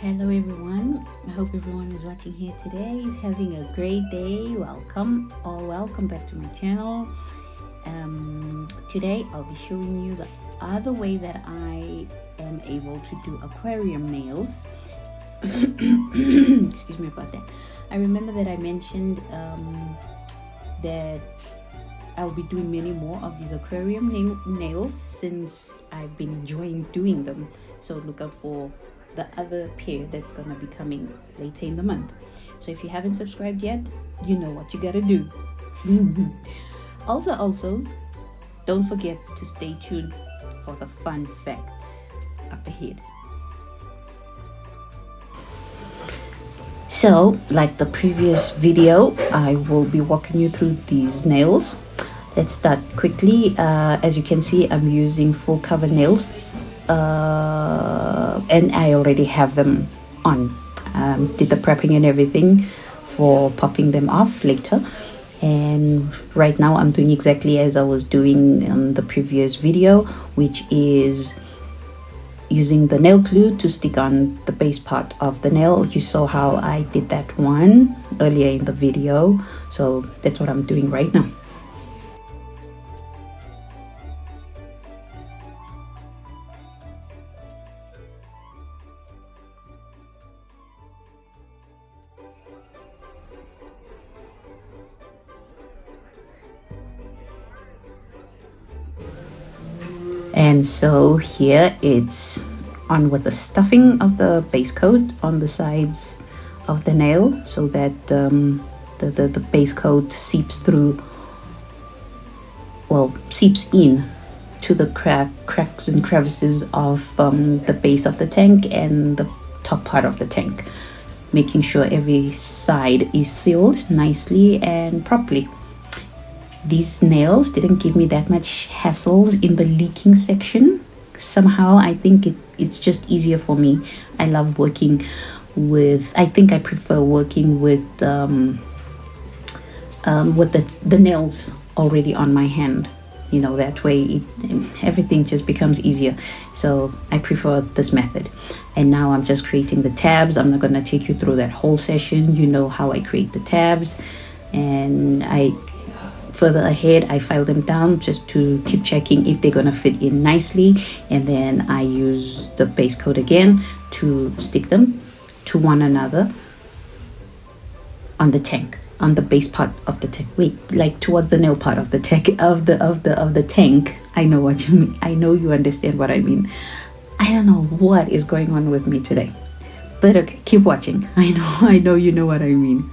Hello everyone, I hope everyone is watching here today is having a great day. Welcome back to my channel. Today I'll be showing you the other way that I am able to do aquarium nails. Excuse me about that. I remember that I mentioned that I'll be doing many more of these aquarium nails since I've been enjoying doing them. So look out for the other pair that's gonna be coming later in the month. So if you haven't subscribed yet, you know what you gotta do. also don't forget to stay tuned for the fun facts up ahead. So like the previous video, I will be walking you through these nails. Let's start quickly. As you can see, I'm using full cover nails, and I already have them on. Did the prepping and everything for popping them off later, and right now I'm doing exactly as I was doing in the previous video, which is using the nail glue to stick on the base part of the nail. You saw how I did that one earlier in the video, so that's what I'm doing right now. And so here it's on with the stuffing of the base coat on the sides of the nail, so that the base coat seeps through, well, seeps in to the cracks and crevices of the base of the tank and the top part of the tank, making sure every side is sealed nicely and properly. These nails didn't give me that much hassles in the leaking section. Somehow I think it's just easier for me. I love working with, I think I prefer working with the nails already on my hand. You know, that way everything just becomes easier. So I prefer this method. And now I'm just creating the tabs. I'm not going to take you through that whole session. You know how I create the tabs, and further ahead I file them down just to keep checking if they're gonna fit in nicely, and then I use the base coat again to stick them to one another on the tank, on the base part of the tank. Wait, like towards the nail part of the tank of the tank. I know what you mean. I know you understand what I mean. I don't know what is going on with me today, but okay, keep watching. I know you know what I mean.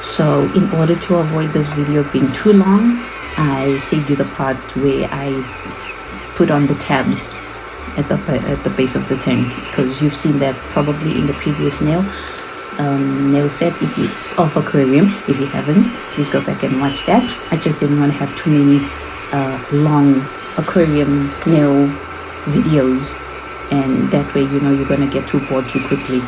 So in order to avoid this video being too long, I saved you the part where I put on the tabs at the base of the tank, because you've seen that probably in the previous nail set of aquarium. If you haven't, please go back and watch that. I just didn't want to have too many long aquarium nail videos, and that way, you know, you're gonna get too bored too quickly,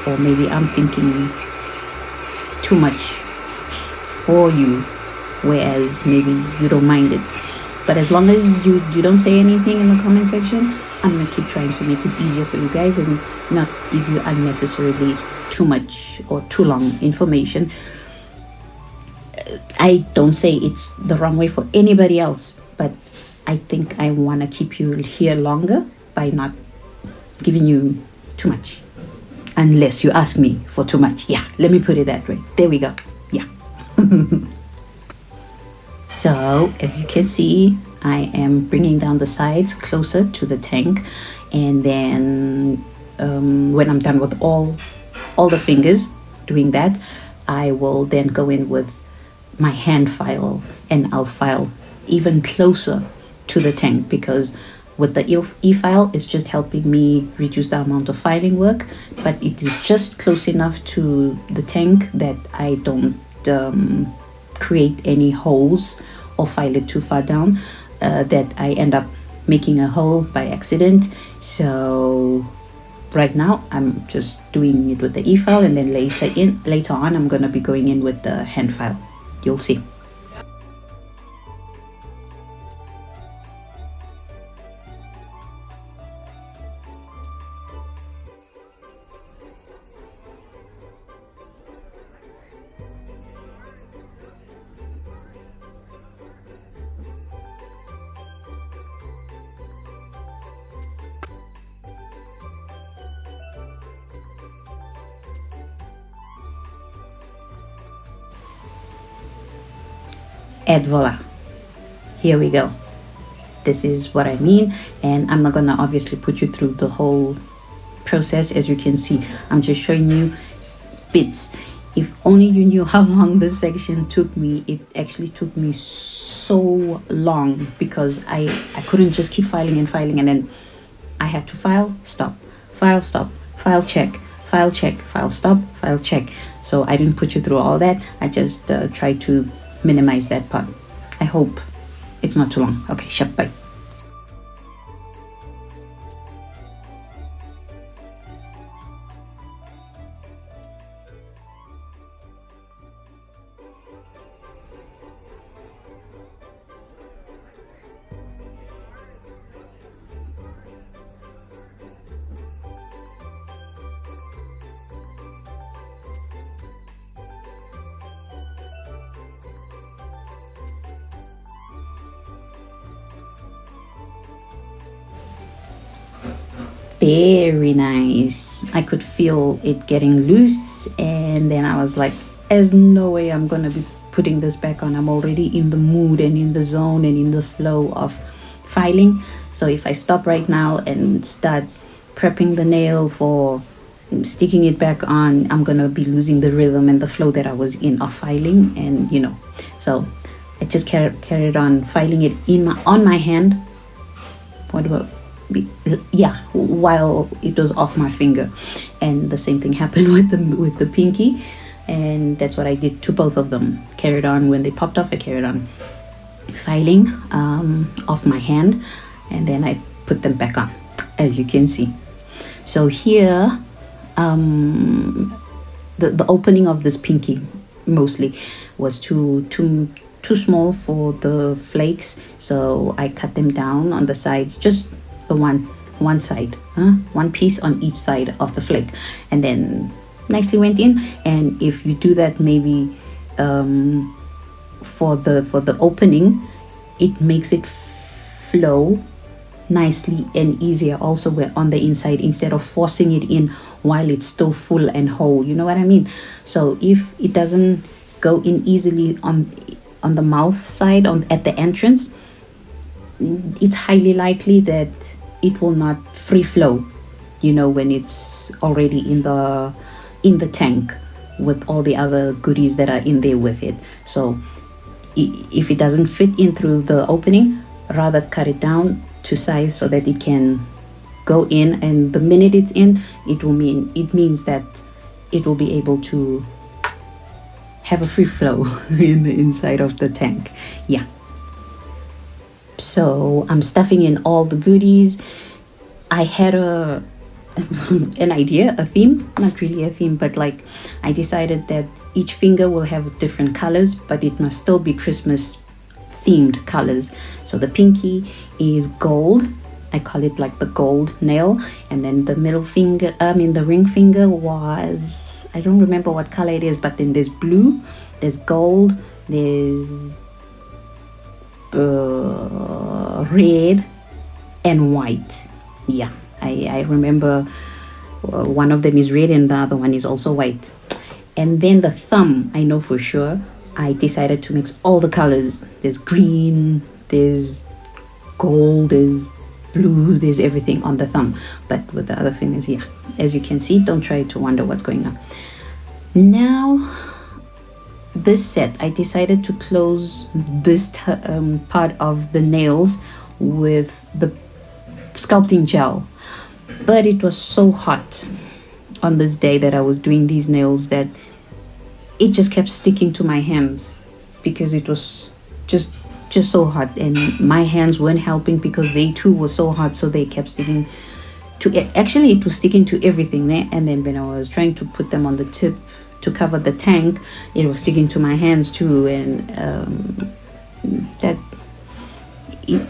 or maybe I'm thinking too much for you, whereas maybe you don't mind it. But as long as you don't say anything in the comment section, I'm gonna keep trying to make it easier for you guys and not give you unnecessarily too much or too long information. I don't say it's the wrong way for anybody else, but I think I want to keep you here longer by not giving you too much, unless you ask me for too much. Yeah, let me put it that way. There we go. Yeah. So as you can see, I am bringing down the sides closer to the tank, and then when I'm done with all the fingers doing that, I will then go in with my hand file, and I'll file even closer to the tank, because with the e-file, it's just helping me reduce the amount of filing work, but it is just close enough to the tank that I don't create any holes or file it too far down, that I end up making a hole by accident. So right now I'm just doing it with the e-file, and then later on I'm gonna be going in with the hand file. You'll see. And voila, here we go. This is what I mean, and I'm not gonna obviously put you through the whole process. As you can see, I'm just showing you bits. If only you knew how long this section took me. It actually took me so long because I couldn't just keep filing, and then I had to file, stop, file, stop, file, check, file, check, file, stop, file, check. So I didn't put you through all that. I just tried to minimize that part. I hope it's not too long. Okay, shut, bye. Very nice. I could feel it getting loose, and then I was like, there's no way I'm gonna be putting this back on. I'm already in the mood and in the zone and in the flow of filing. So if I stop right now and start prepping the nail for sticking it back on, I'm gonna be losing the rhythm and the flow that I was in of filing, and so I just carried on filing it on my hand. While it was off my finger, and the same thing happened with the pinky, and that's what I did to both of them. Carried on when they popped off. I carried on filing off my hand, and then I put them back on, as you can see. So here, the opening of this pinky mostly was too small for the flakes, so I cut them down on the sides, just the one side, one piece on each side of the flake, and then nicely went in. And if you do that, maybe for the opening, it makes it flow nicely and easier also on the inside, instead of forcing it in while it's still full and whole. You know what I mean? So if it doesn't go in easily on the mouth side, at the entrance, it's highly likely that it will not free flow, when it's already in the tank with all the other goodies that are in there with it. So if it doesn't fit in through the opening, rather cut it down to size so that it can go in, and the minute it's in, it means that it will be able to have a free flow in the inside of the tank. Yeah. So I'm stuffing in all the goodies. I had an idea, a theme, not really a theme, but like I decided that each finger will have different colors, but it must still be Christmas themed colors. So the pinky is gold. I call it like the gold nail. And then the middle finger, the ring finger was, I don't remember what color it is, but then there's blue, there's gold, there's red and white. Yeah, I remember one of them is red and the other one is also white. And then the thumb, I know for sure, I decided to mix all the colors. There's green, there's gold, there's blue, there's everything on the thumb. But with the other fingers, yeah, as you can see, don't try to wonder what's going on. Now, this set, I decided to close this part of the nails with the sculpting gel, but it was so hot on this day that I was doing these nails that it just kept sticking to my hands because it was just so hot, and my hands weren't helping because they too were so hot, so they kept sticking to it. Actually, it was sticking to everything there, and then when I was trying to put them on the tip to cover the tank, it was sticking to my hands too, and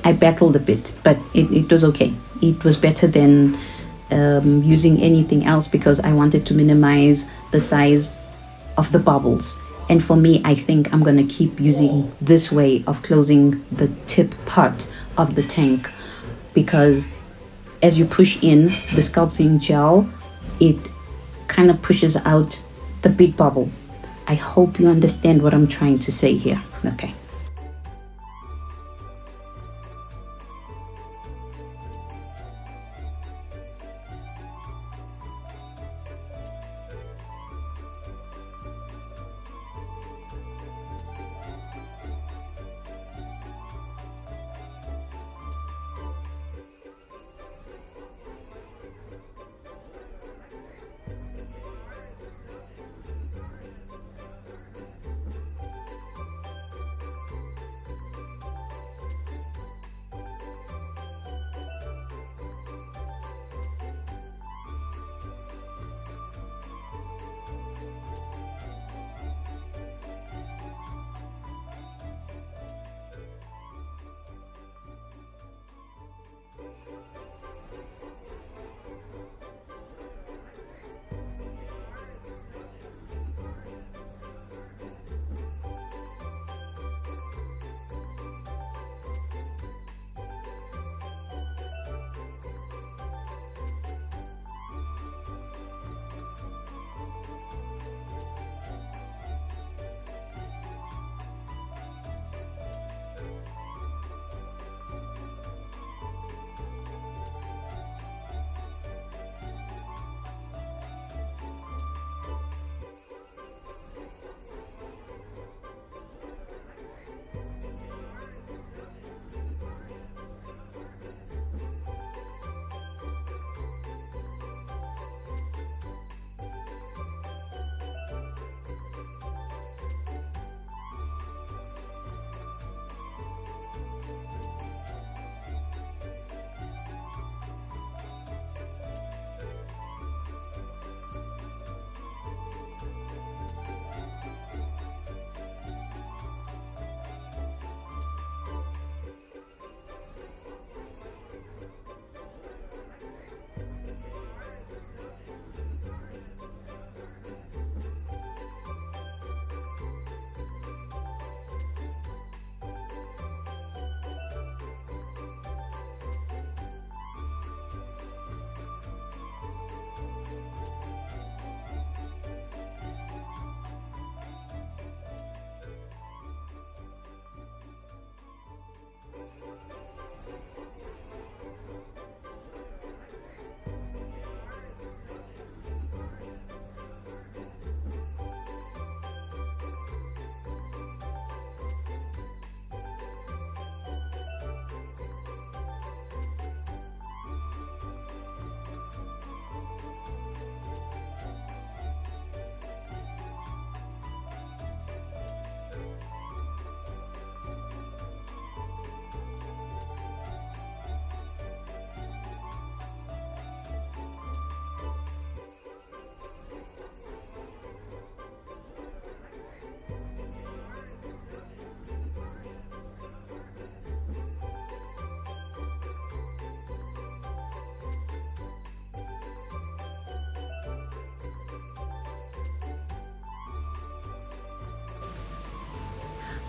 I battled a bit, but it was okay. It was better than using anything else because I wanted to minimize the size of the bubbles. And for me, I think I'm gonna keep using this way of closing the tip part of the tank, because as you push in the sculpting gel, it kind of pushes out the big bubble. I hope you understand what I'm trying to say here. Okay.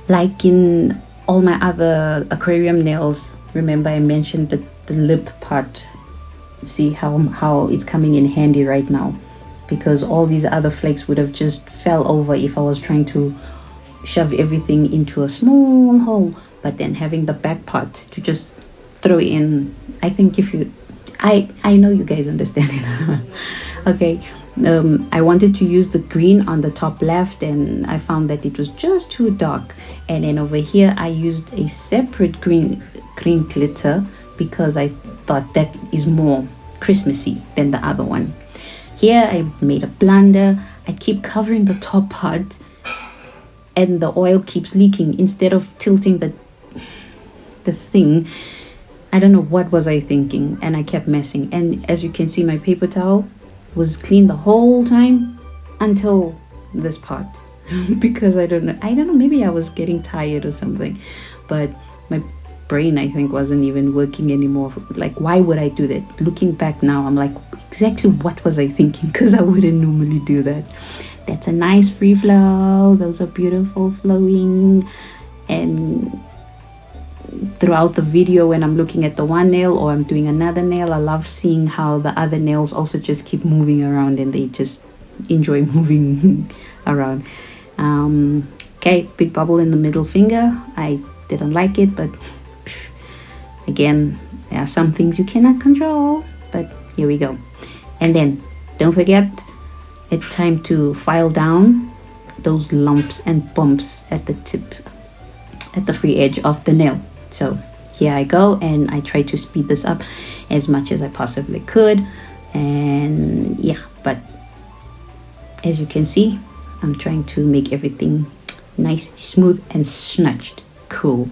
Like in all my other aquarium nails, remember I mentioned the lip part. See how it's coming in handy right now, because all these other flakes would have just fell over if I was trying to shove everything into a small hole. But then having the back part to just throw in, I think if you, I know you guys understand it. Okay. I wanted to use the green on the top left, and I found that it was just too dark. And then over here I used a separate green green glitter because I thought that is more Christmassy than the other one. Here I made a blunder. I keep covering the top part and the oil keeps leaking instead of tilting the thing. I don't know what was I thinking, and I kept messing. And as you can see, my paper towel was clean the whole time until this part. Because I don't know, maybe I was getting tired or something, but my brain, I think, wasn't even working anymore. Like, why would I do that? Looking back now, I'm like, exactly what was I thinking? Because I wouldn't normally do that. That's a nice free flow. Those are beautiful flowing. And throughout the video, when I'm looking at the one nail or I'm doing another nail, I love seeing how the other nails also just keep moving around, and they just enjoy moving around. Okay, big bubble in the middle finger. I didn't like it, but again, there are some things you cannot control, but here we go. And then don't forget, it's time to file down those lumps and bumps at the tip, at the free edge of the nail. So here I go, and I try to speed this up as much as I possibly could. And yeah, but as you can see, I'm trying to make everything nice, smooth, and snatched. Cool.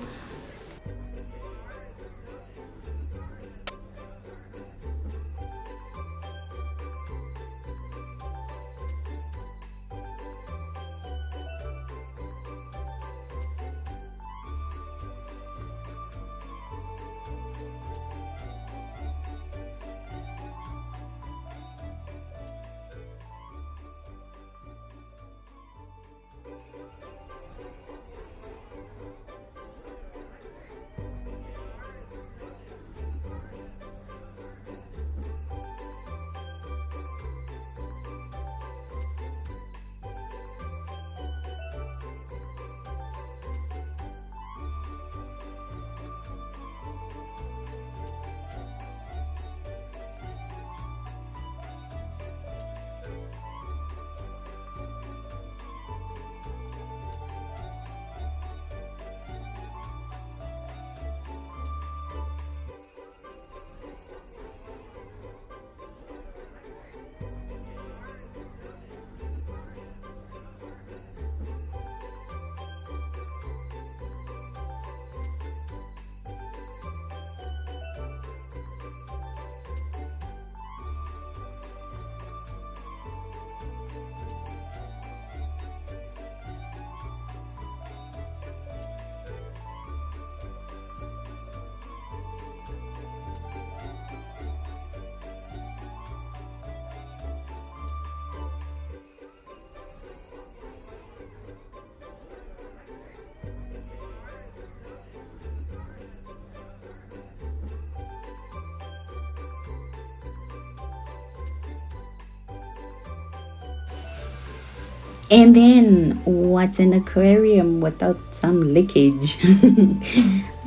And then, what's an aquarium without some leakage?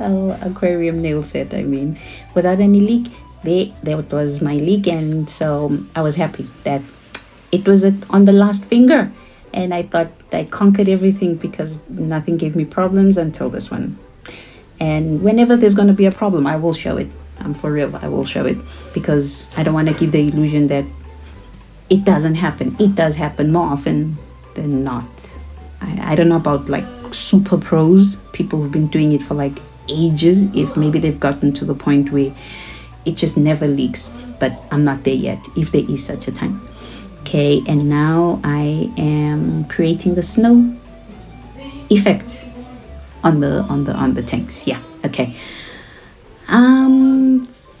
Oh, aquarium nail set, I mean. Without any leak, that was my leak. And so I was happy that it was on the last finger. And I thought I conquered everything because nothing gave me problems until this one. And whenever there's going to be a problem, I will show it. I'm for real, I will show it. Because I don't want to give the illusion that it doesn't happen. It does happen more often than not. I don't know about like super pros, people who've been doing it for like ages, if maybe they've gotten to the point where it just never leaks, but I'm not there yet, if there is such a time. Okay, and now I am creating the snow effect on the tanks. Yeah, okay.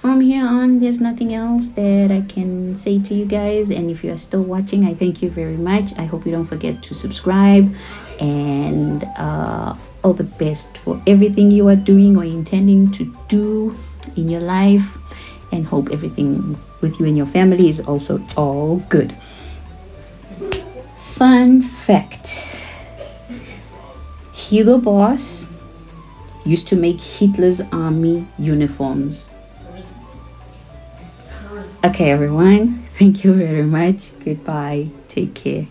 From here on, there's nothing else that I can say to you guys. And if you are still watching, I thank you very much. I hope you don't forget to subscribe. And all the best for everything you are doing or intending to do in your life. And hope everything with you and your family is also all good. Fun fact. Hugo Boss used to make Hitler's army uniforms. Okay, everyone. Thank you very much. Goodbye. Take care.